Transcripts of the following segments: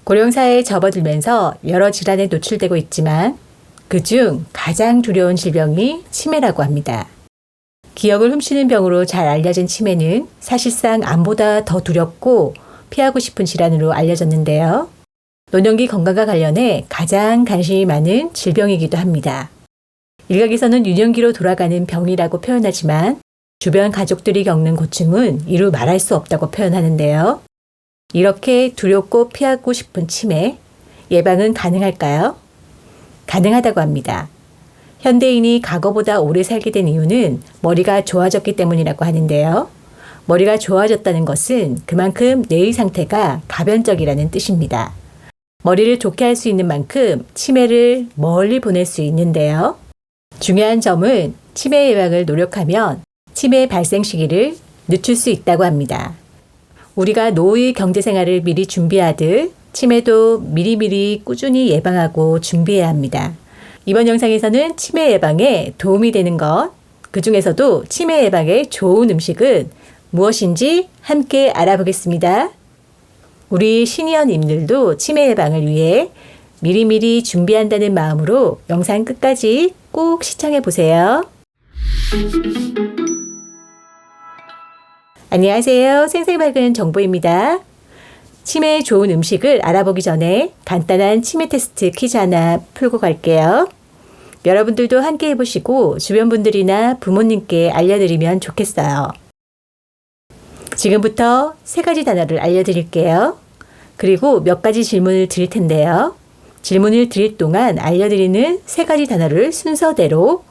고령사회에 접어들면서 여러 질환에 노출되고 있지만 그중 가장 두려운 질병이 치매라고 합니다. 기억을 훔치는 병으로 잘 알려진 치매는 사실상 암보다 더 두렵고 피하고 싶은 질환으로 알려졌는데요. 노년기 건강과 관련해 가장 관심이 많은 질병이기도 합니다. 일각에서는 유년기로 돌아가는 병이라고 표현하지만 주변 가족들이 겪는 고충은 이루 말할 수 없다고 표현하는데요. 이렇게 두렵고 피하고 싶은 치매, 예방은 가능할까요? 가능하다고 합니다. 현대인이 과거보다 오래 살게 된 이유는 머리가 좋아졌기 때문이라고 하는데요. 머리가 좋아졌다는 것은 그만큼 뇌의 상태가 가변적이라는 뜻입니다. 머리를 좋게 할 수 있는 만큼 치매를 멀리 보낼 수 있는데요. 중요한 점은 치매 예방을 노력하면 치매 발생 시기를 늦출 수 있다고 합니다. 우리가 노후의 경제생활을 미리 준비하듯 치매도 미리미리 꾸준히 예방하고 준비해야 합니다. 이번 영상에서는 치매 예방에 도움이 되는 것, 그 중에서도 치매 예방에 좋은 음식은 무엇인지 함께 알아보겠습니다. 우리 시니어님들도 치매 예방을 위해 미리미리 준비한다는 마음으로 영상 끝까지 꼭 시청해 보세요. 안녕하세요. 생생밝은 정보입니다. 치매에 좋은 음식을 알아보기 전에 간단한 치매 테스트 퀴즈 하나 풀고 갈게요. 여러분들도 함께 해보시고 주변 분들이나 부모님께 알려드리면 좋겠어요. 지금부터 3가지 단어를 알려드릴게요. 그리고 몇 가지 질문을 드릴 텐데요. 질문을 드릴 동안 알려드리는 3가지 단어를 순서대로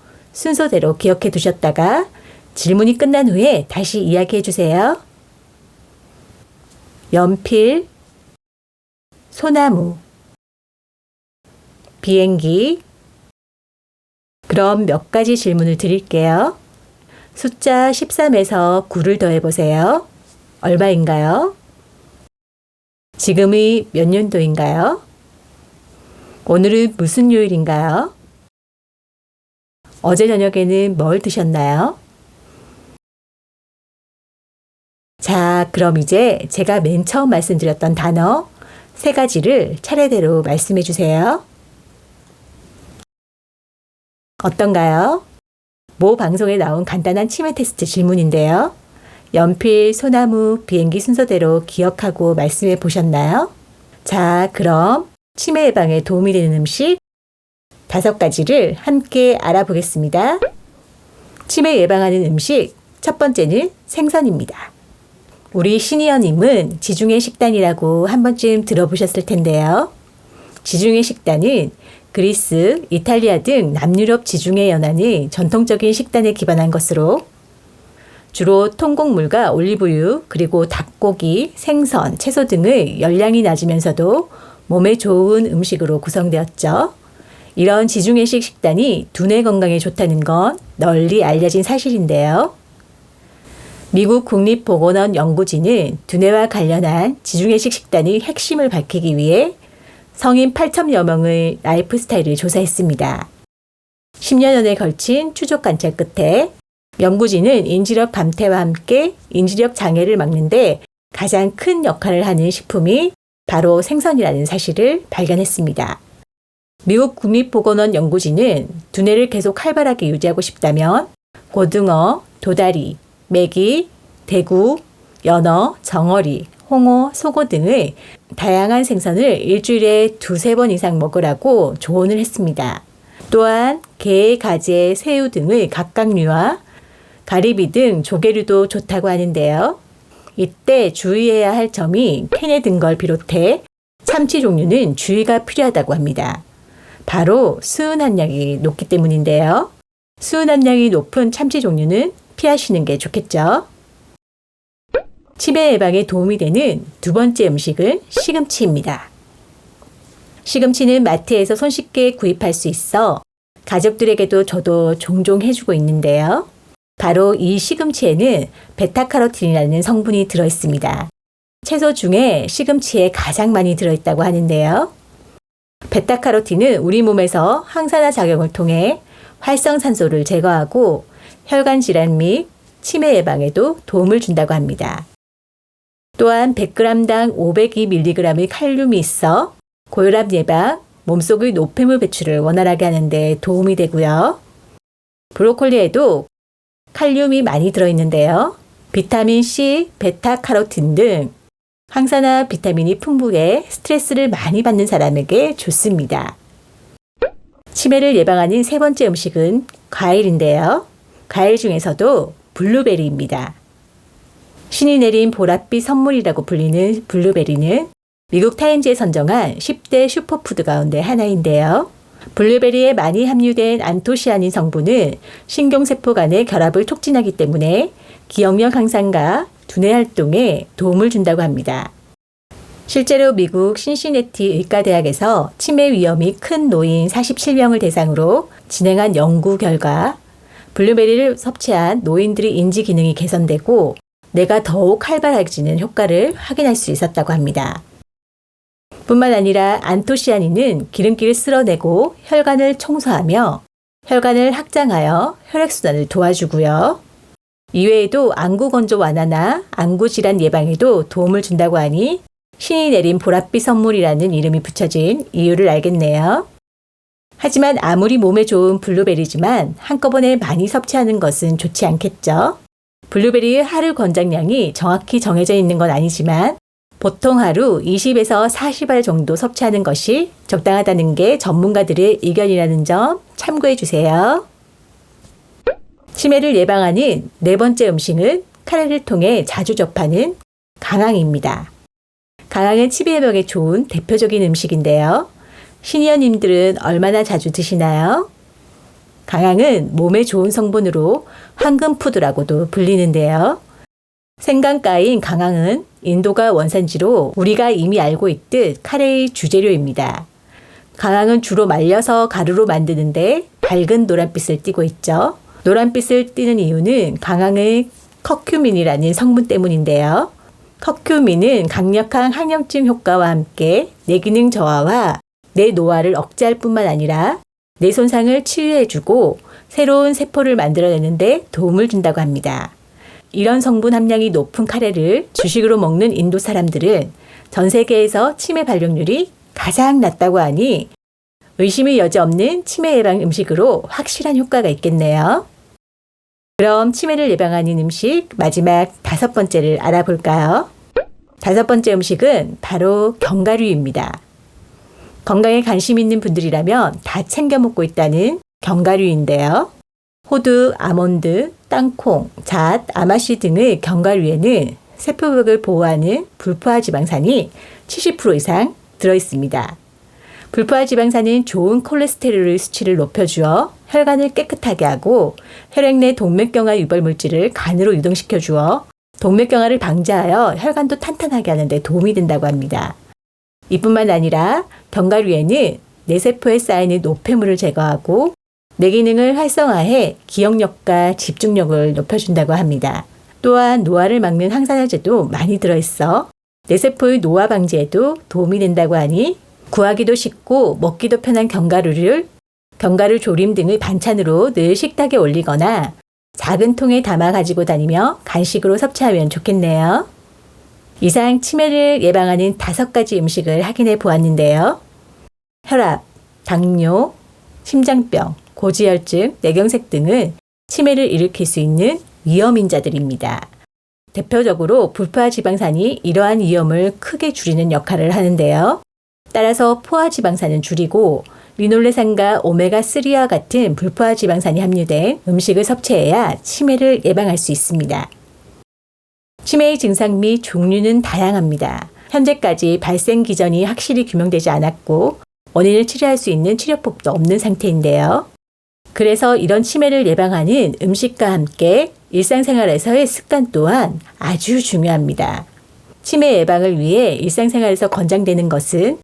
기억해 두셨다가 질문이 끝난 후에 다시 이야기해 주세요. 연필, 소나무, 비행기. 그럼 몇 가지 질문을 드릴게요. 숫자 13에서 9를 더해 보세요. 얼마인가요? 지금이 몇 년도인가요? 오늘은 무슨 요일인가요? 어제 저녁에는 뭘 드셨나요? 자, 그럼 이제 제가 맨 처음 말씀드렸던 단어 3가지를 차례대로 말씀해 주세요. 어떤가요? 모 방송에 나온 간단한 치매 테스트 질문인데요. 연필, 소나무, 비행기 순서대로 기억하고 말씀해 보셨나요? 자, 그럼 치매 예방에 도움이 되는 음식 5가지를 함께 알아보겠습니다. 치매 예방하는 음식 첫 번째는 생선입니다. 우리 시니어님은 지중해 식단이라고 한 번쯤 들어보셨을 텐데요. 지중해 식단은 그리스, 이탈리아 등 남유럽 지중해 연안의 전통적인 식단에 기반한 것으로 주로 통곡물과 올리브유, 그리고 닭고기, 생선, 채소 등의 열량이 낮으면서도 몸에 좋은 음식으로 구성되었죠. 이런 지중해식 식단이 두뇌 건강에 좋다는 건 널리 알려진 사실인데요. 미국 국립보건원 연구진은 두뇌와 관련한 지중해식 식단의 핵심을 밝히기 위해 성인 8,000여 명의 라이프 스타일을 조사했습니다. 10여년에 걸친 추적 관찰 끝에 연구진은 인지력 감퇴와 함께 인지력 장애를 막는 데 가장 큰 역할을 하는 식품이 바로 생선이라는 사실을 발견했습니다. 미국 국립보건원 연구진은 두뇌를 계속 활발하게 유지하고 싶다면 고등어, 도다리, 메기, 대구, 연어, 정어리, 홍어, 소고 등의 다양한 생선을 일주일에 2-3번 이상 먹으라고 조언을 했습니다. 또한 게, 가재, 새우 등의 각각류와 가리비 등 조개류도 좋다고 하는데요. 이때 주의해야 할 점이 캔에 든 걸 비롯해 참치 종류는 주의가 필요하다고 합니다. 바로 수은 함량이 높기 때문인데요. 수은 함량이 높은 참치 종류는 피하시는 게 좋겠죠. 치매 예방에 도움이 되는 2번째 음식은 시금치입니다. 시금치는 마트에서 손쉽게 구입할 수 있어 가족들에게도 저도 종종 해주고 있는데요. 바로 이 시금치에는 베타카로틴이라는 성분이 들어있습니다. 채소 중에 시금치에 가장 많이 들어있다고 하는데요. 베타카로틴은 우리 몸에서 항산화 작용을 통해 활성산소를 제거하고 혈관 질환 및 치매 예방에도 도움을 준다고 합니다. 또한 100g당 502mg의 칼륨이 있어 고혈압 예방, 몸속의 노폐물 배출을 원활하게 하는데 도움이 되고요. 브로콜리에도 칼륨이 많이 들어있는데요. 비타민 C, 베타카로틴 등 항산화 비타민이 풍부해 스트레스를 많이 받는 사람에게 좋습니다. 치매를 예방하는 세 번째 음식은 과일인데요. 과일 중에서도 블루베리입니다. 신이 내린 보랏빛 선물이라고 불리는 블루베리는 미국 타임즈에 선정한 10대 슈퍼푸드 가운데 하나인데요. 블루베리에 많이 함유된 안토시아닌 성분은 신경세포 간의 결합을 촉진하기 때문에 기억력 향상과 두뇌 활동에 도움을 준다고 합니다. 실제로 미국 신시내티 의과대학에서 치매 위험이 큰 노인 47명을 대상으로 진행한 연구 결과 블루베리를 섭취한 노인들의 인지 기능이 개선되고 뇌가 더욱 활발해지는 효과를 확인할 수 있었다고 합니다. 뿐만 아니라 안토시아닌은 기름기를 쓸어내고 혈관을 청소하며 혈관을 확장하여 혈액순환을 도와주고요. 이외에도 안구 건조 완화나 안구 질환 예방에도 도움을 준다고 하니 신이 내린 보랏빛 선물이라는 이름이 붙여진 이유를 알겠네요. 하지만 아무리 몸에 좋은 블루베리지만 한꺼번에 많이 섭취하는 것은 좋지 않겠죠. 블루베리의 하루 권장량이 정확히 정해져 있는 건 아니지만 보통 하루 20에서 40알 정도 섭취하는 것이 적당하다는 게 전문가들의 의견이라는 점 참고해 주세요. 치매를 예방하는 네 번째 음식은 카레를 통해 자주 접하는 강황입니다. 강황은 치매 예방에 좋은 대표적인 음식인데요. 시니어님들은 얼마나 자주 드시나요? 강황은 몸에 좋은 성분으로 황금푸드라고도 불리는데요. 생강가인 강황은 인도가 원산지로 우리가 이미 알고 있듯 카레의 주재료입니다. 강황은 주로 말려서 가루로 만드는데 밝은 노란빛을 띠고 있죠. 노란빛을 띠는 이유는 강황의 커큐민이라는 성분 때문인데요. 커큐민은 강력한 항염증 효과와 함께 뇌기능 저하와 뇌 노화를 억제할 뿐만 아니라 뇌 손상을 치유해주고 새로운 세포를 만들어내는데 도움을 준다고 합니다. 이런 성분 함량이 높은 카레를 주식으로 먹는 인도 사람들은 전 세계에서 치매 발병률이 가장 낮다고 하니 의심의 여지 없는 치매 예방 음식으로 확실한 효과가 있겠네요. 그럼 치매를 예방하는 음식 마지막 5번째를 알아볼까요? 5번째 음식은 바로 견과류입니다. 건강에 관심 있는 분들이라면 다 챙겨 먹고 있다는 견과류인데요. 호두, 아몬드, 땅콩, 잣, 아마씨 등의 견과류에는 세포벽을 보호하는 불포화 지방산이 70% 이상 들어있습니다. 불포화 지방산은 좋은 콜레스테롤 수치를 높여주어 혈관을 깨끗하게 하고 혈액 내 동맥경화 유발 물질을 간으로 유동시켜 주어 동맥경화를 방지하여 혈관도 탄탄하게 하는 데 도움이 된다고 합니다. 이뿐만 아니라 견과류에는 뇌세포에 쌓이는 노폐물을 제거하고 뇌 기능을 활성화해 기억력과 집중력을 높여준다고 합니다. 또한 노화를 막는 항산화제도 많이 들어있어 뇌세포의 노화 방지에도 도움이 된다고 하니 구하기도 쉽고 먹기도 편한 견과류를 견과류 조림 등의 반찬으로 늘 식탁에 올리거나 작은 통에 담아 가지고 다니며 간식으로 섭취하면 좋겠네요. 이상 치매를 예방하는 5가지 음식을 확인해 보았는데요. 혈압, 당뇨, 심장병, 고지혈증, 뇌경색 등은 치매를 일으킬 수 있는 위험인자들입니다. 대표적으로 불포화 지방산이 이러한 위험을 크게 줄이는 역할을 하는데요. 따라서 포화 지방산은 줄이고 리놀레산과 오메가3와 같은 불포화 지방산이 함유된 음식을 섭취해야 치매를 예방할 수 있습니다. 치매의 증상 및 종류는 다양합니다. 현재까지 발생 기전이 확실히 규명되지 않았고 원인을 치료할 수 있는 치료법도 없는 상태인데요. 그래서 이런 치매를 예방하는 음식과 함께 일상생활에서의 습관 또한 아주 중요합니다. 치매 예방을 위해 일상생활에서 권장되는 것은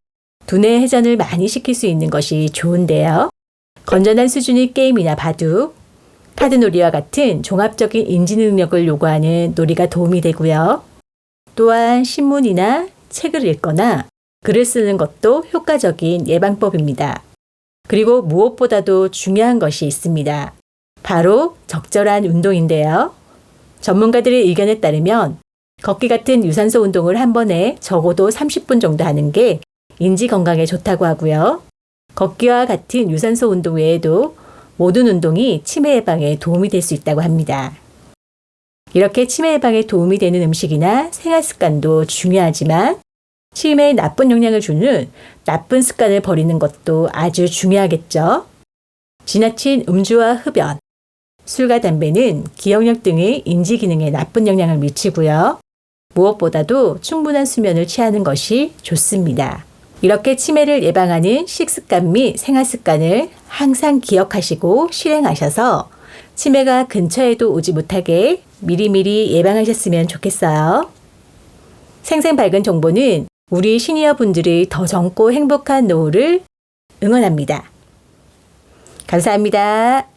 두뇌 회전을 많이 시킬 수 있는 것이 좋은데요. 건전한 수준의 게임이나 바둑, 카드놀이와 같은 종합적인 인지 능력을 요구하는 놀이가 도움이 되고요. 또한 신문이나 책을 읽거나 글을 쓰는 것도 효과적인 예방법입니다. 그리고 무엇보다도 중요한 것이 있습니다. 바로 적절한 운동인데요. 전문가들의 의견에 따르면 걷기 같은 유산소 운동을 한 번에 적어도 30분 정도 하는 게 인지 건강에 좋다고 하고요. 걷기와 같은 유산소 운동 외에도 모든 운동이 치매 예방에 도움이 될 수 있다고 합니다. 이렇게 치매 예방에 도움이 되는 음식이나 생활 습관도 중요하지만 치매에 나쁜 영향을 주는 나쁜 습관을 버리는 것도 아주 중요하겠죠. 지나친 음주와 흡연, 술과 담배는 기억력 등의 인지 기능에 나쁜 영향을 미치고요. 무엇보다도 충분한 수면을 취하는 것이 좋습니다. 이렇게 치매를 예방하는 식습관 및 생활 습관을 항상 기억하시고 실행하셔서 치매가 근처에도 오지 못하게 미리미리 예방하셨으면 좋겠어요. 생생밝은 정보는 우리 시니어 분들의 더 젊고 행복한 노후를 응원합니다. 감사합니다.